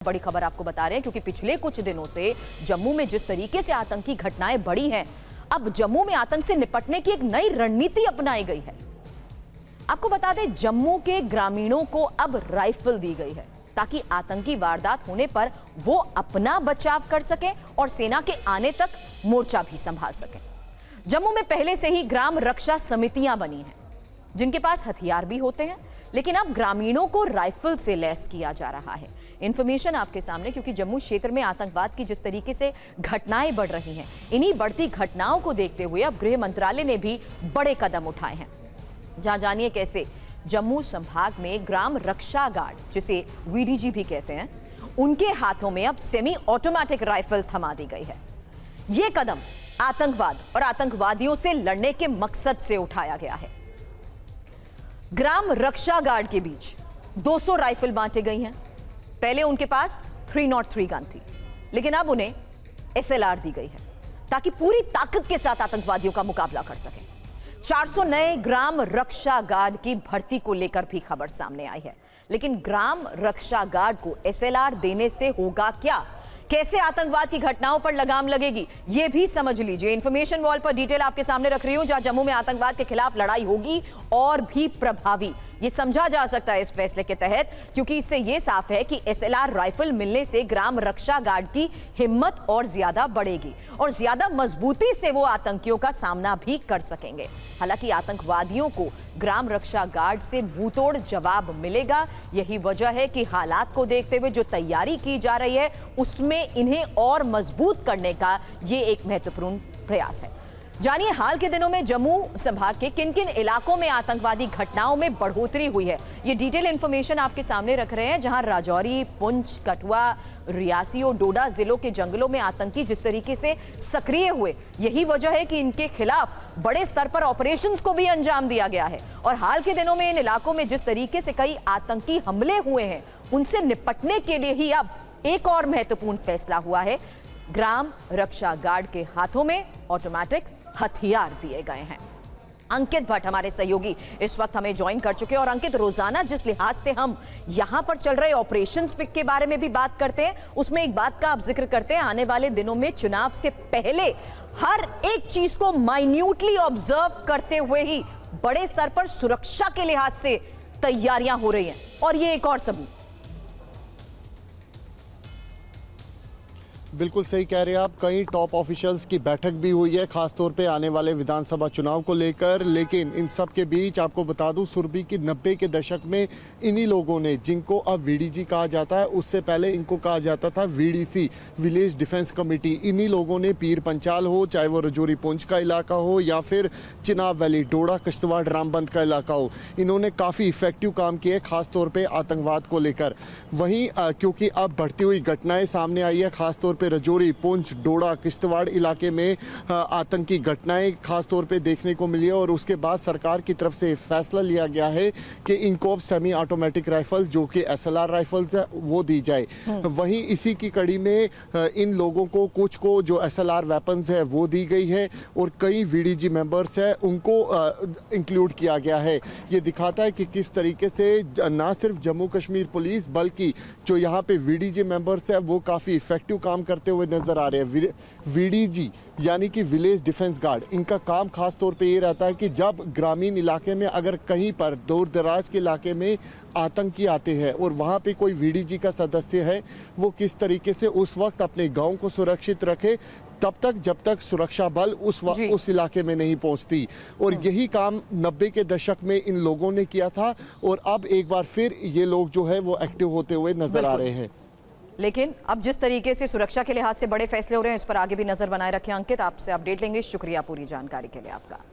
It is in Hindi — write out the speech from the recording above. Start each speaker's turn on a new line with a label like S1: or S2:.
S1: बड़ी खबर आपको बता रहे हैं क्योंकि पिछले कुछ दिनों से जम्मू में जिस तरीके से आतंकी घटनाएं बढ़ी हैं, अब जम्मू में आतंक से निपटने की एक नई रणनीति अपनाई गई है। आपको बता दें, जम्मू के ग्रामीणों को अब राइफल दी गई है ताकि आतंकी वारदात होने पर वो अपना बचाव कर सकें और सेना के आने तक मोर्चा भी संभाल सकें। जम्मू में पहले से ही ग्राम रक्षा समितियां बनी हैं जिनके पास हथियार भी होते हैं, लेकिन अब ग्रामीणों को राइफल से लैस किया जा रहा है। इंफॉर्मेशन आपके सामने, क्योंकि जम्मू क्षेत्र में आतंकवाद की जिस तरीके से घटनाएं बढ़ रही हैं, इन्हीं बढ़ती घटनाओं को देखते हुए अब गृह मंत्रालय ने भी बड़े कदम उठाए हैं। जहां जानिए कैसे जम्मू संभाग में ग्राम रक्षा गार्ड, जिसे वीडीजी भी कहते हैं, उनके हाथों में अब सेमी ऑटोमेटिक राइफल थमा दी गई है। यह कदम आतंकवाद और आतंकवादियों से लड़ने के मकसद से उठाया गया है। ग्राम रक्षा गार्ड के बीच 200 राइफल बांटी गई हैं। पहले उनके पास 303 गन थी, लेकिन अब उन्हें एसएलआर दी गई है ताकि पूरी ताकत के साथ आतंकवादियों का मुकाबला कर सकें। 400 नए ग्राम रक्षा गार्ड की भर्ती को लेकर भी खबर सामने आई है, लेकिन ग्राम रक्षा गार्ड को एसएलआर देने से होगा क्या? कैसे आतंकवाद की घटनाओं पर लगाम लगेगी, यह भी समझ लीजिए। इंफॉर्मेशन वॉल पर डिटेल आपके सामने रख रही हूं, जहां जम्मू में आतंकवाद के खिलाफ लड़ाई होगी और भी प्रभावी, ये समझा जा सकता है इस फैसले के तहत, क्योंकि इससे यह साफ है कि एसएलआर राइफल मिलने से ग्राम रक्षा गार्ड की हिम्मत और ज्यादा बढ़ेगी और ज्यादा मजबूती से वो आतंकियों का सामना भी कर सकेंगे। हालांकि आतंकवादियों को ग्राम रक्षा गार्ड से मुंहतोड़ जवाब मिलेगा। यही वजह है कि हालात को देखते हुए जो तैयारी की जा रही है, उसमें इन्हें और मजबूत करने का ये एक महत्वपूर्ण प्रयास है। जानिए हाल के दिनों में जम्मू संभाग के किन किन इलाकों में आतंकवादी घटनाओं में बढ़ोतरी हुई है। ये डिटेल इंफॉर्मेशन आपके सामने रख रहे हैं, जहां राजौरी, पुंछ, कठुआ, रियासी और डोडा जिलों के जंगलों में आतंकी जिस तरीके से सक्रिय हुए, यही वजह है कि इनके खिलाफ बड़े स्तर पर ऑपरेशंस को भी अंजाम दिया गया है। और हाल के दिनों में इन इलाकों में जिस तरीके से कई आतंकी हमले हुए हैं, उनसे निपटने के लिए ही अब एक और महत्वपूर्ण फैसला हुआ है। ग्राम रक्षा गार्ड के हाथों में ऑटोमेटिक हथियार दिए गए हैं। अंकित भट्ट हमारे सहयोगी इस वक्त हमें ज्वाइन कर चुके हैं। और अंकित, रोजाना जिस लिहाज से हम यहां पर चल रहे ऑपरेशंस के बारे में भी बात करते हैं, उसमें एक बात का आप जिक्र करते हैं, आने वाले दिनों में चुनाव से पहले हर एक चीज को माइन्यूटली ऑब्जर्व करते हुए ही बड़े स्तर पर सुरक्षा के लिहाज से तैयारियां हो रही हैं, और ये एक और सबूत।
S2: बिल्कुल सही कह रहे हैं आप। कई टॉप ऑफिशियल्स की बैठक भी हुई है, खासतौर पे आने वाले विधानसभा चुनाव को लेकर। लेकिन इन सब के बीच आपको बता दूं, सुरभि की 90 के दशक में इन्हीं लोगों ने, जिनको अब वीडीजी कहा जाता है, उससे पहले इनको कहा जाता था वीडीसी, विलेज डिफेंस कमेटी, इन्हीं लोगों ने पीर पंचाल हो, चाहे वो रजौरी पुंछ का इलाका हो या फिर चिनाब वैली, डोडा, किश्तवाड़, रामबंद का इलाका हो, इन्होंने काफ़ी इफेक्टिव काम किए खासतौर पर आतंकवाद को लेकर। वहीं क्योंकि अब बढ़ती हुई घटनाएं सामने आई है, खासतौर पे रजौरी, पुंछ, डोडा, किश्तवाड़ इलाके में आतंकी घटनाएं खास तौर पे देखने को मिली है, और उसके बाद सरकार की तरफ से फैसला लिया गया है कि इनको अब सेमी ऑटोमेटिक राइफल, जो कि एसएलआर राइफल्स है, वो दी जाए। वहीं इसी की कड़ी में इन लोगों को, कुछ को जो एसएलआर वेपन्स है वो दी गई है, और कई वीडीजी मेंबर्स है उनको इंक्लूड किया गया है। ये दिखाता है कि किस तरीके से ना सिर्फ जम्मू कश्मीर पुलिस, बल्कि जो यहाँ पे वीडीजी मेंबर्स है वो काफ़ी इफेक्टिव काम करते हुए नजर आ रहे हैं। वीडीजी यानी कि विलेज डिफेंस गार्ड, इनका काम खास तौर पे ये रहता है कि जब ग्रामीण इलाके में अगर कहीं पर दूर दराज के इलाके में आतंकी आते हैं और वहाँ पे कोई वीडीजी का सदस्य है, वो किस तरीके से उस वक्त अपने गांव को सुरक्षित रखे, तब तक जब तक सुरक्षा बल उस इलाके में नहीं पहुंचती। और यही काम 90 के दशक में इन लोगों ने किया था, और अब एक बार फिर ये लोग जो है वो एक्टिव होते हुए नजर आ रहे हैं।
S1: लेकिन अब जिस तरीके से सुरक्षा के लिहाज से बड़े फैसले हो रहे हैं, इस पर आगे भी नजर बनाए रखें। अंकित, आपसे अपडेट लेंगे। शुक्रिया पूरी जानकारी के लिए आपका।